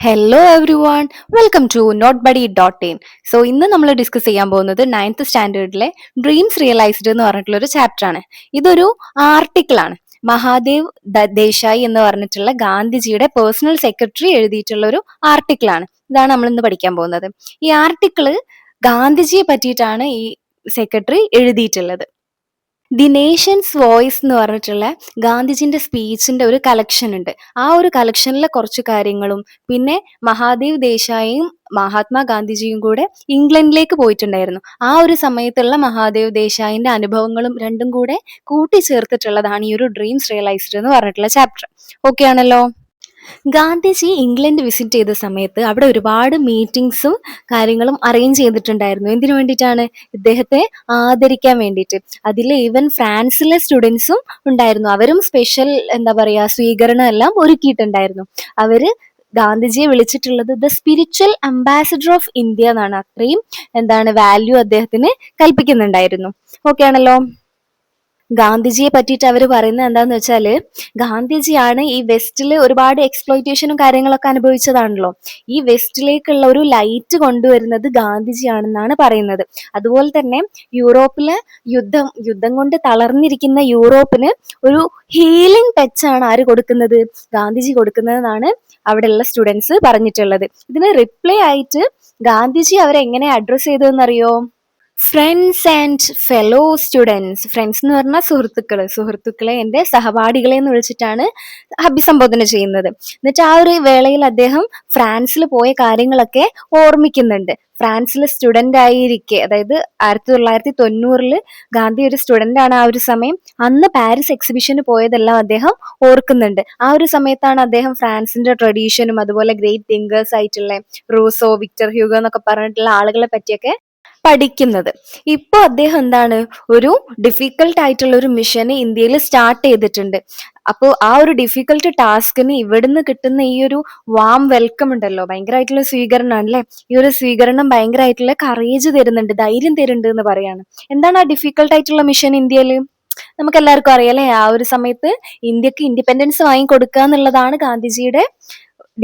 Hello everyone, welcome to note buddy dot in. So ഇന്ന് നമ്മൾ discuss ചെയ്യാൻ പോകുന്നത് നയൻത്ത് സ്റ്റാൻഡേർഡിലെ ഡ്രീംസ് റിയലൈസ്ഡ് എന്ന് പറഞ്ഞിട്ടുള്ള ഒരു ചാപ്റ്റർ ആണ്. ഇതൊരു ആർട്ടിക്കിൾ ആണ്. മഹാദേവ് ദേശായി എന്ന് പറഞ്ഞിട്ടുള്ള ഗാന്ധിജിയുടെ പേഴ്സണൽ സെക്രട്ടറി എഴുതിയിട്ടുള്ള ഒരു ആർട്ടിക്കിൾ ആണ്. ഇതാണ് നമ്മൾ ഇന്ന് പഠിക്കാൻ പോകുന്നത്. ഈ ആർട്ടിക്കിള് ഗാന്ധിജിയെ പറ്റിയിട്ടാണ് ഈ സെക്രട്ടറി എഴുതിയിട്ടുള്ളത്. ദി നേഷൻസ് വോയിസ് എന്ന് പറഞ്ഞിട്ടുള്ള ഗാന്ധിജിന്റെ സ്പീച്ചിന്റെ ഒരു കളക്ഷൻ ഉണ്ട്. ആ ഒരു കളക്ഷനിലെ കുറച്ച് കാര്യങ്ങളും പിന്നെ മഹാദേവ് ദേശായിയും മഹാത്മാഗാന്ധിജിയും കൂടെ ഇംഗ്ലണ്ടിലേക്ക് പോയിട്ടുണ്ടായിരുന്നു. ആ ഒരു സമയത്തുള്ള മഹാദേവ് ദേശായിന്റെ അനുഭവങ്ങളും രണ്ടും കൂടെ കൂട്ടിച്ചേർത്തിട്ടുള്ളതാണ് ഈ ഒരു ഡ്രീംസ് റിയലൈസ്ഡ് എന്ന് പറഞ്ഞിട്ടുള്ള ചാപ്റ്റർ. ഓക്കെ ആണല്ലോ. ഗാന്ധിജി ഇംഗ്ലണ്ട് വിസിറ്റ് ചെയ്ത സമയത്ത് അവിടെ ഒരുപാട് മീറ്റിംഗ്സും കാര്യങ്ങളും അറേഞ്ച് ചെയ്തിട്ടുണ്ടായിരുന്നു. എന്തിനു വേണ്ടിയിട്ടാണ്? ഇദ്ദേഹത്തെ ആദരിക്കാൻ വേണ്ടിയിട്ട്. അതിൽ ഈവൻ ഫ്രാൻസിലെ സ്റ്റുഡൻസും ഉണ്ടായിരുന്നു. അവരും സ്പെഷ്യൽ എന്താ പറയാ സ്വീകരണം എല്ലാം ഒരുക്കിയിട്ടുണ്ടായിരുന്നു. അവര് ഗാന്ധിജിയെ വിളിച്ചിട്ടുള്ളത് the spiritual ambassador of India എന്നാണ്. അത്രയും വാല്യൂ അദ്ദേഹത്തിന് കൽപ്പിക്കുന്നുണ്ടായിരുന്നു. ഓക്കെ ആണല്ലോ. ഗാന്ധിജിയെ പറ്റിയിട്ട് അവർ പറയുന്നത് എന്താന്ന് വെച്ചാല്, ഗാന്ധിജിയാണ് ഈ വെസ്റ്റില് ഒരുപാട് എക്സ്പ്ലോയിറ്റേഷനും കാര്യങ്ങളൊക്കെ അനുഭവിച്ചതാണല്ലോ. ഈ വെസ്റ്റിലേക്കുള്ള ഒരു ലൈറ്റ് കൊണ്ടുവരുന്നത് ഗാന്ധിജിയാണെന്നാണ് പറയുന്നത്. അതുപോലെ തന്നെ യൂറോപ്പിലെ യുദ്ധം കൊണ്ട് തളർന്നിരിക്കുന്ന യൂറോപ്പിന് ഒരു ഹീലിംഗ് ടച്ച് ആണ് ആര് കൊടുക്കുന്നത്? ഗാന്ധിജി കൊടുക്കുന്നതെന്നാണ് അവിടെയുള്ള സ്റ്റുഡൻസ് പറഞ്ഞിട്ടുള്ളത്. ഇതിന് റിപ്ലൈ ആയിട്ട് ഗാന്ധിജി അവരെ എങ്ങനെ അഡ്രസ് ചെയ്തതെന്നറിയോ? Friends and fellow students. Friends എന്ന് പറഞ്ഞാൽ സുഹൃത്തുക്കളെ എൻ്റെ സഹപാഠികളെ എന്ന് വിളിച്ചിട്ടാണ് അഭിസംബോധന ചെയ്യുന്നത്. എന്നിട്ട് ആ ഒരു വേളയിൽ അദ്ദേഹം ഫ്രാൻസിൽ പോയ കാര്യങ്ങളൊക്കെ ഓർമ്മിക്കുന്നുണ്ട്. ഫ്രാൻസിൽ സ്റ്റുഡന്റ് ആയിരിക്കെ, അതായത് 1990 ഗാന്ധി ഒരു സ്റ്റുഡന്റ് ആണ്. ആ ഒരു സമയം അന്ന് പാരീസ് എക്സിബിഷന് പോയതെല്ലാം അദ്ദേഹം ഓർക്കുന്നുണ്ട്. ആ ഒരു സമയത്താണ് അദ്ദേഹം ഫ്രാൻസിന്റെ ട്രഡീഷനും അതുപോലെ ഗ്രേറ്റ് തിങ്കേഴ്സ് ആയിട്ടുള്ള റൂസോ, വിക്ടർ ഹ്യൂഗോ എന്നൊക്കെ പറഞ്ഞിട്ടുള്ള ആളുകളെ പറ്റിയൊക്കെ പഠിക്കുന്നത്. ഇപ്പൊ അദ്ദേഹം ഒരു ഡിഫിക്കൽട്ട് ആയിട്ടുള്ള ഒരു മിഷന് ഇന്ത്യയിൽ സ്റ്റാർട്ട് ചെയ്തിട്ടുണ്ട്. അപ്പോൾ ആ ഒരു ഡിഫിക്കൽട്ട് ടാസ്കിന് ഇവിടുന്ന് കിട്ടുന്ന ഈ ഒരു വാം വെൽക്കം ഉണ്ടല്ലോ, ഭയങ്കരമായിട്ടുള്ള സ്വീകരണമാണ് അല്ലെ. ഈ ഒരു സ്വീകരണം ഭയങ്കരമായിട്ടുള്ള കറേജ് തരുന്നുണ്ട്, ധൈര്യം തരുന്നുണ്ട് എന്ന് പറയാണ്. എന്താണ് ആ ഡിഫിക്കൽട്ട് ആയിട്ടുള്ള മിഷൻ ഇന്ത്യയിൽ? നമുക്ക് എല്ലാവർക്കും അറിയാം അല്ലെ. ആ ഒരു സമയത്ത് ഇന്ത്യക്ക് ഇൻഡിപെൻഡൻസ് വാങ്ങിക്കൊടുക്കുക എന്നുള്ളതാണ് ഗാന്ധിജിയുടെ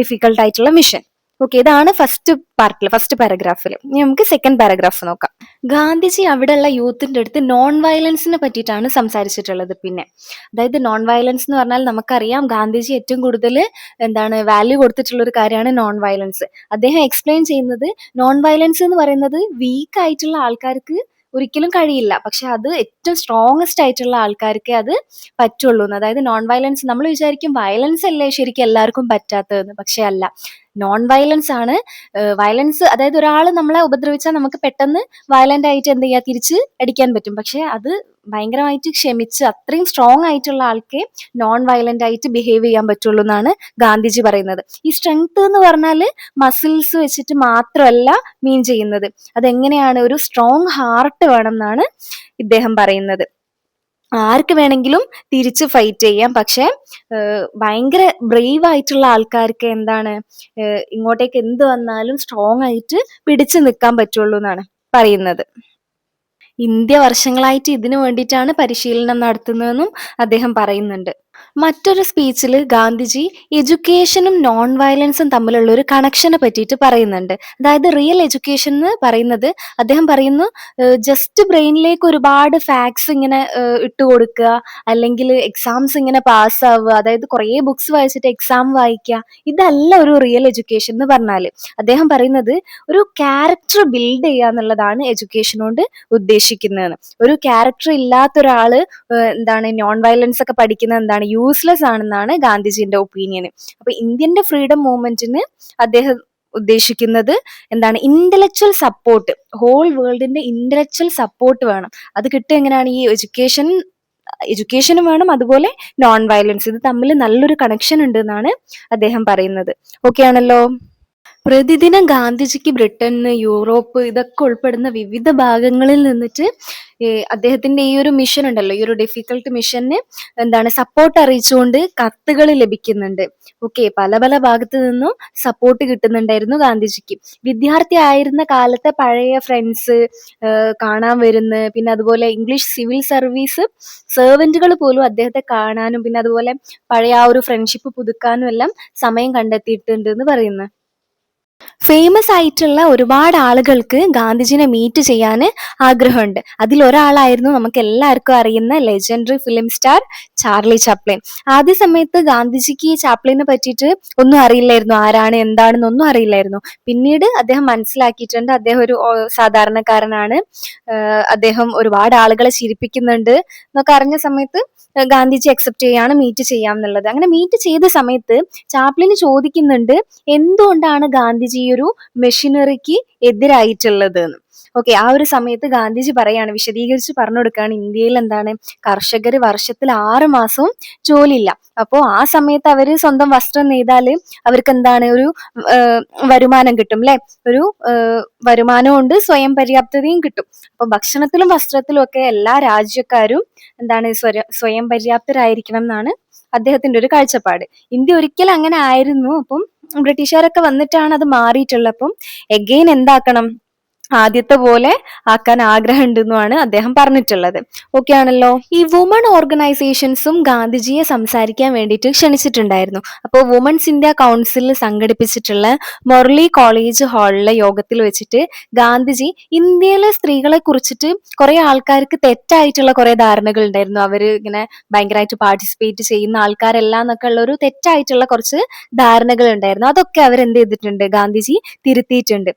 ഡിഫിക്കൽട്ട് ആയിട്ടുള്ള മിഷൻ. ഓക്കെ, ഇതാണ് ഫസ്റ്റ് പാരഗ്രാഫിൽ. ഇനി നമുക്ക് സെക്കൻഡ് പാരഗ്രാഫ് നോക്കാം. ഗാന്ധിജി അവിടെയുള്ള യൂത്തിന്റെ അടുത്ത് നോൺ വയലൻസിനെ പറ്റിയിട്ടാണ് സംസാരിച്ചിട്ടുള്ളത്. പിന്നെ അതായത് നോൺ വയലൻസ് എന്ന് പറഞ്ഞാൽ നമുക്കറിയാം ഗാന്ധിജി ഏറ്റവും കൂടുതൽ വാല്യൂ കൊടുത്തിട്ടുള്ള ഒരു കാര്യമാണ് നോൺ വയലൻസ്. അദ്ദേഹം എക്സ്പ്ലെയിൻ ചെയ്യുന്നത് നോൺ വയലൻസ് എന്ന് പറയുന്നത് വീക്ക് ആയിട്ടുള്ള ആൾക്കാർക്ക് ഒരിക്കലും കഴിയില്ല, പക്ഷെ അത് ഏറ്റവും സ്ട്രോങ്ങസ്റ്റ് ആയിട്ടുള്ള ആൾക്കാർക്ക് അത് പറ്റുള്ളൂ എന്ന്. അതായത് നോൺ വയലൻസ്, നമ്മൾ വിചാരിക്കും വയലൻസ് അല്ലേ ശരിക്കും എല്ലാവർക്കും പറ്റാത്തതെന്ന്, പക്ഷെ അല്ല. നോൺ വയലൻസ് ആണ് വയലൻസ്. അതായത് ഒരാൾ നമ്മളെ ഉപദ്രവിച്ചാൽ നമുക്ക് പെട്ടെന്ന് വയലന്റ് ആയിട്ട് തിരിച്ച് അടിക്കാൻ പറ്റും. പക്ഷെ അത് ഭയങ്കരമായിട്ട് ക്ഷമിച്ച് അത്രയും സ്ട്രോങ് ആയിട്ടുള്ള ആൾക്കേ നോൺ വയലന്റ് ആയിട്ട് ബിഹേവ് ചെയ്യാൻ പറ്റുള്ളൂ എന്നാണ് ഗാന്ധിജി പറയുന്നത്. ഈ സ്ട്രെങ്ത് എന്ന് പറഞ്ഞാൽ മസിൽസ് വെച്ചിട്ട് മാത്രമല്ല മീൻ ചെയ്യുന്നത്. അതെങ്ങനെയാണ്? ഒരു സ്ട്രോങ് ഹാർട്ട് വേണം എന്നാണ് ഇദ്ദേഹം പറയുന്നത്. ആർക്ക് വേണമെങ്കിലും തിരിച്ച് ഫൈറ്റ് ചെയ്യാം, പക്ഷെ ഭയങ്കര ബ്രേവ് ആയിട്ടുള്ള ആൾക്കാർക്ക് ഇങ്ങോട്ടേക്ക് എന്ത് വന്നാലും സ്ട്രോങ് ആയിട്ട് പിടിച്ചു നിൽക്കാൻ പറ്റുള്ളൂ എന്നാണ് പറയുന്നത്. ഇന്ത്യ വർഷങ്ങളായിട്ട് ഇതിനു വേണ്ടിയിട്ടാണ് പരിശീലനം നടത്തുന്നതെന്നും അദ്ദേഹം പറയുന്നുണ്ട്. മറ്റൊരു സ്പീച്ചിൽ ഗാന്ധിജി എഡ്യൂക്കേഷനും നോൺ വയലൻസും തമ്മിലുള്ള ഒരു കണക്ഷനെ പറ്റിയിട്ട് പറയുന്നുണ്ട്. അതായത് റിയൽ എഡ്യൂക്കേഷൻ എന്ന് പറയുന്നത്, അദ്ദേഹം പറയുന്നു, ജസ്റ്റ് ബ്രെയിനിലേക്ക് ഒരുപാട് ഫാക്ട്സ് ഇങ്ങനെ ഇട്ട് കൊടുക്കുക, അല്ലെങ്കിൽ എക്സാംസ് ഇങ്ങനെ പാസ്സാവുക, അതായത് കുറേ ബുക്സ് വായിച്ചിട്ട് എക്സാം വായിക്കുക, ഇതല്ല ഒരു റിയൽ എഡ്യൂക്കേഷൻ എന്ന് പറഞ്ഞാൽ. അദ്ദേഹം പറയുന്നത് ഒരു ക്യാരക്ടർ ബിൽഡ് ചെയ്യുക എന്നുള്ളതാണ് എഡ്യൂക്കേഷൻ കൊണ്ട് ഉദ്ദേശിക്കുന്നതെന്ന്. ഒരു ക്യാരക്ടർ ഇല്ലാത്ത ഒരാള് നോൺ വയലൻസ് ഒക്കെ പഠിക്കുന്നത് യൂസ്ലെസ് ആണെന്നാണ് ഗാന്ധിജിന്റെ ഒപ്പീനിയൻ. അപ്പൊ ഇന്ത്യന്റെ ഫ്രീഡം മൂവ്മെന്റിന് അദ്ദേഹം ഉദ്ദേശിക്കുന്നത് ഇന്റലക്ച്വൽ സപ്പോർട്ട്, ഹോൾ വേൾഡിന്റെ ഇന്റലക്ച്വൽ സപ്പോർട്ട് വേണം. അത് കിട്ടുക എങ്ങനെയാണ്? ഈ എഡ്യൂക്കേഷനും വേണം, അതുപോലെ നോൺ വയലൻസ്. ഇത് തമ്മിൽ നല്ലൊരു കണക്ഷൻ ഉണ്ട് എന്നാണ് അദ്ദേഹം പറയുന്നത്. ഓക്കെ ആണല്ലോ. പ്രതിദിനം ഗാന്ധിജിക്ക് ബ്രിട്ടന്, യൂറോപ്പ് ഇതൊക്കെ ഉൾപ്പെടുന്ന വിവിധ ഭാഗങ്ങളിൽ നിന്നിട്ട് അദ്ദേഹത്തിന്റെ ഈ ഒരു മിഷൻ ഉണ്ടല്ലോ, ഈ ഒരു ഡിഫിക്കൽട്ട് മിഷന് സപ്പോർട്ട് അറിയിച്ചുകൊണ്ട് കത്തുകൾ ലഭിക്കുന്നുണ്ട്. ഓക്കെ, പല പല ഭാഗത്തു നിന്നും സപ്പോർട്ട് കിട്ടുന്നുണ്ടായിരുന്നു ഗാന്ധിജിക്ക്. വിദ്യാർത്ഥി ആയിരുന്ന കാലത്തെ പഴയ ഫ്രണ്ട്സ് കാണാൻ വരുന്നു. പിന്നെ അതുപോലെ ഇംഗ്ലീഷ് സിവിൽ സർവീസ് സെർവന്റുകൾ പോലും അദ്ദേഹത്തെ കാണാനും പിന്നെ അതുപോലെ പഴയ ആ ഒരു ഫ്രണ്ട്ഷിപ്പ് പുതുക്കാനും എല്ലാം സമയം കണ്ടെത്തിയിട്ടുണ്ട് എന്ന് പറയുന്നു. ഫേമസ് ആയിട്ടുള്ള ഒരുപാട് ആളുകൾക്ക് ഗാന്ധിജിനെ മീറ്റ് ചെയ്യാൻ ആഗ്രഹമുണ്ട്. അതിലൊരാളായിരുന്നു നമുക്ക് എല്ലാവർക്കും അറിയുന്ന legendary film star Charlie Chaplin. ആദ്യ സമയത്ത് ഗാന്ധിജിക്ക് ഈ ചാപ്ലിനെ പറ്റിയിട്ട് ഒന്നും അറിയില്ലായിരുന്നു, ആരാണ് എന്താണെന്നൊന്നും അറിയില്ലായിരുന്നു. പിന്നീട് അദ്ദേഹം മനസ്സിലാക്കിയിട്ടുണ്ട് അദ്ദേഹം ഒരു സാധാരണക്കാരനാണ്, അദ്ദേഹം ഒരുപാട് ആളുകളെ ചിരിപ്പിക്കുന്നുണ്ട് എന്നൊക്കെ അറിഞ്ഞ സമയത്ത് ഗാന്ധിജി അക്സെപ്റ്റ് ചെയ്യാണ് മീറ്റ് ചെയ്യാം എന്നുള്ളത്. അങ്ങനെ മീറ്റ് ചെയ്ത സമയത്ത് ചാപ്ലിന് ചോദിക്കുന്നുണ്ട് എന്തുകൊണ്ടാണ് ഗാന്ധിജി ഈ ഒരു മെഷീനറിക്ക് എതിരായിട്ടുള്ളത് എന്ന്. ഓക്കെ, ആ ഒരു സമയത്ത് ഗാന്ധിജി പറയാണ്, വിശദീകരിച്ച് പറഞ്ഞു കൊടുക്കുകയാണ്, ഇന്ത്യയിൽ എന്താണ് കർഷകർ വർഷത്തിൽ 6 മാസവും ജോലിയില്ല. അപ്പോൾ ആ സമയത്ത് അവര് സ്വന്തം വസ്ത്രം നെയ്താല് അവർക്ക് എന്താണ് ഒരു വരുമാനം കിട്ടും അല്ലെ, ഒരു വരുമാനവും ഉണ്ട്, സ്വയം പര്യാപ്തതയും കിട്ടും. അപ്പൊ ഭക്ഷണത്തിലും വസ്ത്രത്തിലും ഒക്കെ എല്ലാ രാജ്യക്കാരും എന്താണ് സ്വയം പര്യാപ്തരായിരിക്കണം എന്നാണ് അദ്ദേഹത്തിന്റെ ഒരു കാഴ്ചപ്പാട്. ഇന്ത്യ ഒരിക്കലും അങ്ങനെ ആയിരുന്നു. അപ്പം ബ്രിട്ടീഷുകാരൊക്കെ വന്നിട്ടാണ് അത് മാറിയിട്ടുള്ളത്. അപ്പം എഗെയിൻ എന്താക്കണം, ആദ്യത്തെ പോലെ ആക്കാൻ ആഗ്രഹം ഉണ്ടെന്നുമാണ് അദ്ദേഹം പറഞ്ഞിട്ടുള്ളത്. ഓക്കെ ആണല്ലോ. ഈ വുമൺ ഓർഗനൈസേഷൻസും ഗാന്ധിജിയെ സംസാരിക്കാൻ വേണ്ടിയിട്ട് ക്ഷണിച്ചിട്ടുണ്ടായിരുന്നു. അപ്പോൾ വുമൺസ് ഇന്ത്യ കൗൺസിൽ സംഘടിപ്പിച്ചിട്ടുള്ള മൊർലി കോളേജ് ഹാളിലെ യോഗത്തിൽ വെച്ചിട്ട് ഗാന്ധിജി ഇന്ത്യയിലെ സ്ത്രീകളെ കുറിച്ചിട്ട് കുറെ ആൾക്കാർക്ക് തെറ്റായിട്ടുള്ള കുറെ ധാരണകൾ ഉണ്ടായിരുന്നു. അവര് ഇങ്ങനെ ഭയങ്കരമായിട്ട് പാർട്ടിസിപ്പേറ്റ് ചെയ്യുന്ന ആൾക്കാരെല്ലാം എന്നൊക്കെ ഉള്ള ഒരു തെറ്റായിട്ടുള്ള കുറച്ച് ധാരണകൾ ഉണ്ടായിരുന്നു. അതൊക്കെ അവരെന്ത് ചെയ്തിട്ടുണ്ട്, ഗാന്ധിജി തിരുത്തിയിട്ടുണ്ട്.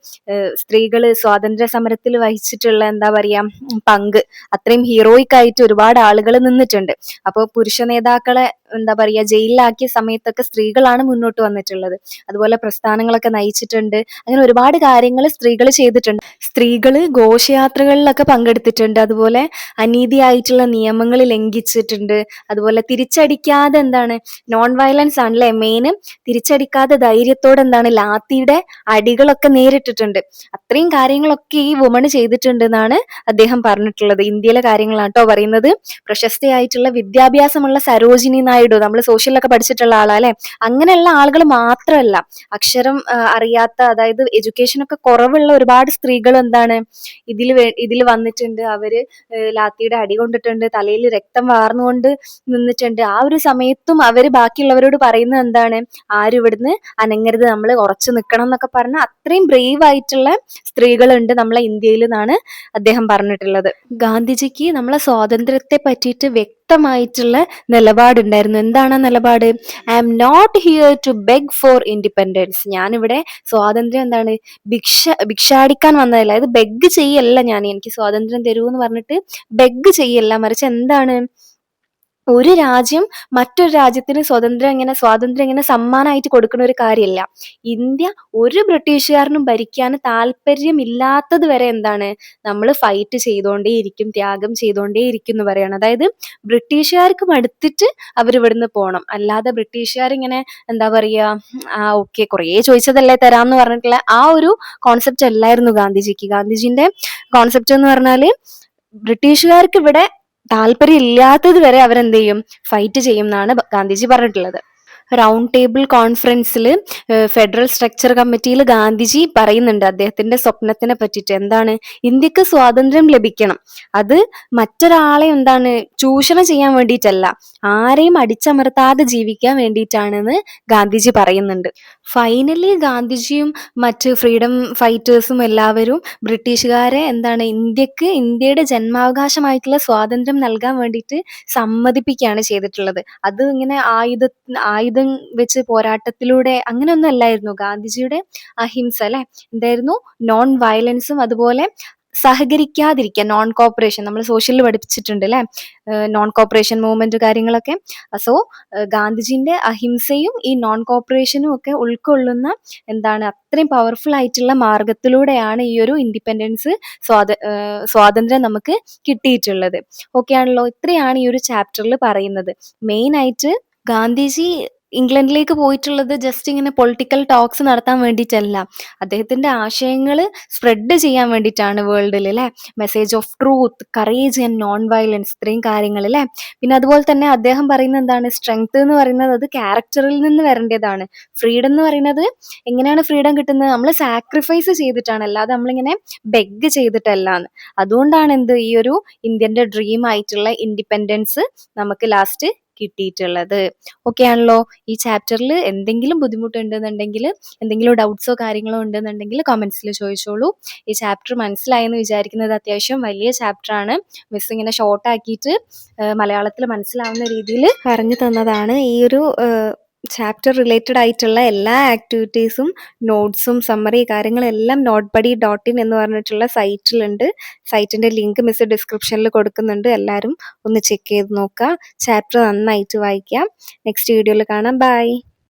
സ്ത്രീകള് സ്വാതന്ത്ര്യ സമരത്തിൽ വഹിച്ചിട്ടുള്ള എന്താ പറയാ പങ്ക്, അത്രയും ഹീറോയിക് ആയിട്ട് ഒരുപാട് ആളുകൾ നിന്നിട്ടുണ്ട്. അപ്പോൾ പുരുഷ നേതാക്കളെ എന്താ പറയാ ജയിലിലാക്കിയ സമയത്തൊക്കെ സ്ത്രീകളാണ് മുന്നോട്ട് വന്നിട്ടുള്ളത്. അതുപോലെ പ്രസ്ഥാനങ്ങളൊക്കെ നയിച്ചിട്ടുണ്ട്. അങ്ങനെ ഒരുപാട് കാര്യങ്ങൾ സ്ത്രീകൾ ചെയ്തിട്ടുണ്ട്. സ്ത്രീകള് ഘോഷയാത്രകളിലൊക്കെ പങ്കെടുത്തിട്ടുണ്ട്. അതുപോലെ അനീതിയായിട്ടുള്ള നിയമങ്ങൾ ലംഘിച്ചിട്ടുണ്ട്. അതുപോലെ തിരിച്ചടിക്കാതെ എന്താണ് നോൺ വയലൻസ് ആണല്ലേ മെയിൻ, തിരിച്ചടിക്കാതെ ധൈര്യത്തോടെ എന്താണ് ലാത്തിയുടെ അടികളൊക്കെ നേരിട്ടിട്ടുണ്ട്. അത്രയും കാര്യങ്ങളൊക്കെ ഈ വുമൺ ചെയ്തിട്ടുണ്ട് എന്നാണ് അദ്ദേഹം പറഞ്ഞിട്ടുള്ളത്. ഇന്ത്യയിലെ കാര്യങ്ങളാണ് കേട്ടോ പറയുന്നത്. പ്രശസ്തയായിട്ടുള്ള വിദ്യാഭ്യാസമുള്ള സരോജിനി നായിഡു, നമ്മൾ സോഷ്യലൊക്കെ പഠിച്ചിട്ടുള്ള ആളാ അല്ലെ, അങ്ങനെയുള്ള ആളുകൾ മാത്രമല്ല, അക്ഷരം അറിയാത്ത, അതായത് എഡ്യൂക്കേഷൻ ഒക്കെ കുറവുള്ള ഒരുപാട് സ്ത്രീകൾ എന്താണ് ഇതിൽ വന്നിട്ടുണ്ട്. അവര് ലാത്തിയുടെ അടി കൊണ്ടിട്ടുണ്ട്, തലയിൽ രക്തം വാർന്നുകൊണ്ട് നിന്നിട്ടുണ്ട്. ആ ഒരു സമയത്തും അവര് ബാക്കിയുള്ളവരോട് പറയുന്നത് എന്താണ്, ആരും ഇവിടുന്ന് അനങ്ങരുത്, നമ്മൾ ഉറച്ചു നിൽക്കണം എന്നൊക്കെ പറഞ്ഞ അത്രയും ബ്രേവ് ആയിട്ടുള്ള സ്ത്രീകളുണ്ട് നമ്മളെ ഇന്ത്യയിൽ എന്നാണ് അദ്ദേഹം പറഞ്ഞിട്ടുള്ളത്. ഗാന്ധിജിക്ക് നമ്മളെ സ്വാതന്ത്ര്യത്തെ പറ്റിയിട്ട് വ്യക്തമായിട്ടുള്ള നിലപാടുണ്ടായിരുന്നു. എന്താണ് നിലപാട്? I am not here to beg for independence. ഞാനിവിടെ സ്വാതന്ത്ര്യം എന്താണ് ഭിക്ഷാടിക്കാൻ വന്നതല്ല, അതായത് ബെഗ് ചെയ്യല്ല, എനിക്ക് സ്വാതന്ത്ര്യം തരൂ എന്ന് പറഞ്ഞിട്ട് ബെഗ് ചെയ്യല്ല, മറിച്ച് എന്താണ് ഒരു രാജ്യം മറ്റൊരു രാജ്യത്തിന് സ്വാതന്ത്ര്യം ഇങ്ങനെ സമ്മാനമായിട്ട് കൊടുക്കുന്ന ഒരു കാര്യമല്ല. ഇന്ത്യ ഒരു ബ്രിട്ടീഷുകാരനും ഭരിക്കാൻ താല്പര്യമില്ലാത്തത് വരെ എന്താണ് നമ്മൾ ഫൈറ്റ് ചെയ്തുകൊണ്ടേയിരിക്കും, ത്യാഗം ചെയ്തുകൊണ്ടേയിരിക്കും എന്ന് പറയണം. അതായത് ബ്രിട്ടീഷുകാർക്ക് മടുത്തിട്ട് അവരിവിടുന്ന് പോകണം, അല്ലാതെ ബ്രിട്ടീഷുകാരിങ്ങനെ എന്താ പറയാ ഓക്കെ കുറേ ചോദിച്ചതല്ലേ തരാമെന്ന് പറഞ്ഞിട്ടുള്ള ആ ഒരു കോൺസെപ്റ്റ് അല്ലായിരുന്നു ഗാന്ധിജിക്ക്. ഗാന്ധിജിന്റെ കോൺസെപ്റ്റ് എന്ന് പറഞ്ഞാല് ബ്രിട്ടീഷുകാർക്ക് ഇവിടെ താല്പര്യം ഇല്ലാത്തത് വരെ അവരെന്ത് ചെയ്യും, ഫൈറ്റ് ചെയ്യും എന്നാണ് ഗാന്ധിജി പറഞ്ഞിട്ടുള്ളത്. റൗണ്ട് ടേബിൾ കോൺഫറൻസിൽ ഫെഡറൽ സ്ട്രക്ചർ കമ്മിറ്റിയിൽ ഗാന്ധിജി പറയുന്നുണ്ട് അദ്ദേഹത്തിന്റെ സ്വപ്നത്തിനെ പറ്റിയിട്ട്. എന്താണ്, ഇന്ത്യക്ക് സ്വാതന്ത്ര്യം ലഭിക്കണം, അത് മറ്റൊരാളെ എന്താണ് ചൂഷണം ചെയ്യാൻ വേണ്ടിയിട്ടല്ല, ആരെയും അടിച്ചമർത്താതെ ജീവിക്കാൻ വേണ്ടിയിട്ടാണെന്ന് ഗാന്ധിജി പറയുന്നുണ്ട്. ഫൈനലി ഗാന്ധിജിയും മറ്റ് ഫ്രീഡം ഫൈറ്റേഴ്സും എല്ലാവരും ബ്രിട്ടീഷുകാരെ എന്താണ് ഇന്ത്യയുടെ ജന്മാവകാശമായിട്ടുള്ള സ്വാതന്ത്ര്യം നൽകാൻ വേണ്ടിയിട്ട് സമ്മതിപ്പിക്കുകയാണ് ചെയ്തിട്ടുള്ളത്. അത് ഇങ്ങനെ ആയുധം വെച്ച് പോരാട്ടത്തിലൂടെ അങ്ങനെയൊന്നും അല്ലായിരുന്നു. ഗാന്ധിജിയുടെ അഹിംസ അല്ലെ എന്തായിരുന്നു, നോൺ വയലൻസും അതുപോലെ സഹകരിക്കാതിരിക്കുക, നോൺ കോപ്പറേഷൻ, നമ്മൾ സോഷ്യലിൽ പഠിപ്പിച്ചിട്ടുണ്ട് അല്ലെ, നോൺ കോപ്പറേഷൻ മൂവ്മെന്റ് കാര്യങ്ങളൊക്കെ. സോ ഗാന്ധിജിന്റെ അഹിംസയും ഈ നോൺ കോപ്പറേഷനും ഒക്കെ ഉൾക്കൊള്ളുന്ന എന്താണ് അത്രയും പവർഫുൾ ആയിട്ടുള്ള മാർഗത്തിലൂടെയാണ് ഈ ഒരു ഇൻഡിപെൻഡൻസ് സ്വാതന്ത്ര്യം നമുക്ക് കിട്ടിയിട്ടുള്ളത്. ഓക്കെ ആണല്ലോ. ഇത്രയാണ് ഈ ഒരു ചാപ്റ്ററിൽ പറയുന്നത്. മെയിൻ ആയിട്ട് ഗാന്ധിജി ഇംഗ്ലണ്ടിലേക്ക് പോയിട്ടുള്ളത് ജസ്റ്റ് ഇങ്ങനെ പൊളിറ്റിക്കൽ ടോക്സ് നടത്താൻ വേണ്ടിയിട്ടല്ല, അദ്ദേഹത്തിന്റെ ആശയങ്ങൾ സ്പ്രെഡ് ചെയ്യാൻ വേണ്ടിയിട്ടാണ് വേൾഡിൽ അല്ലെ. Message of truth, courage and non violence, ഇത്രയും കാര്യങ്ങൾ അല്ലെ. പിന്നെ അതുപോലെ തന്നെ അദ്ദേഹം പറയുന്നത് എന്താണ്, സ്ട്രെങ്ത് എന്ന് പറയുന്നത് അത് ക്യാരക്ടറിൽ നിന്ന് വരേണ്ടതാണ്. ഫ്രീഡം എന്ന് പറയുന്നത് എങ്ങനെയാണ് ഫ്രീഡം കിട്ടുന്നത്, നമ്മൾ സാക്രിഫൈസ് ചെയ്തിട്ടാണ്, അല്ലാതെ നമ്മളിങ്ങനെ ബെഗ് ചെയ്തിട്ടല്ലാന്ന്. അതുകൊണ്ടാണ് ഈ ഒരു ഇന്ത്യന്റെ ഡ്രീം ആയിട്ടുള്ള ഇൻഡിപെൻഡൻസ് നമുക്ക് ലാസ്റ്റ് കിട്ടിയിട്ടുള്ളത്. ഓക്കെ ആണല്ലോ? ഈ ചാപ്റ്ററിൽ എന്തെങ്കിലും ബുദ്ധിമുട്ടുണ്ടെന്നുണ്ടെങ്കിൽ, എന്തെങ്കിലും ഡൗട്ട്സോ കാര്യങ്ങളോ ഉണ്ടെന്നുണ്ടെങ്കിൽ കമൻസിൽ ചോദിച്ചോളൂ. ഈ ചാപ്റ്റർ മനസ്സിലായെന്ന് വിചാരിക്കുന്നത്. അത്യാവശ്യം വലിയ ചാപ്റ്ററാണ്. മിസ് ഇങ്ങനെ ഷോർട്ട് ആക്കിയിട്ട് മലയാളത്തിൽ മനസ്സിലാവുന്ന രീതിയിൽ പറഞ്ഞു തന്നതാണ്. ഈ ഒരു ചാപ്റ്റർ റിലേറ്റഡ് ആയിട്ടുള്ള എല്ലാ ആക്ടിവിറ്റീസും നോട്ട്സും സമ്മറി കാര്യങ്ങളെല്ലാം notebuddy.in എന്ന് പറഞ്ഞിട്ടുള്ള സൈറ്റിലുണ്ട്. സൈറ്റിൻ്റെ ലിങ്ക് മിസ് ഡിസ്ക്രിപ്ഷനിൽ കൊടുക്കുന്നുണ്ട്. എല്ലാവരും ഒന്ന് ചെക്ക് ചെയ്ത് നോക്കുക. ചാപ്റ്റർ നന്നായിട്ട് വായിക്കാം. നെക്സ്റ്റ് വീഡിയോയിൽ കാണാം. ബൈ.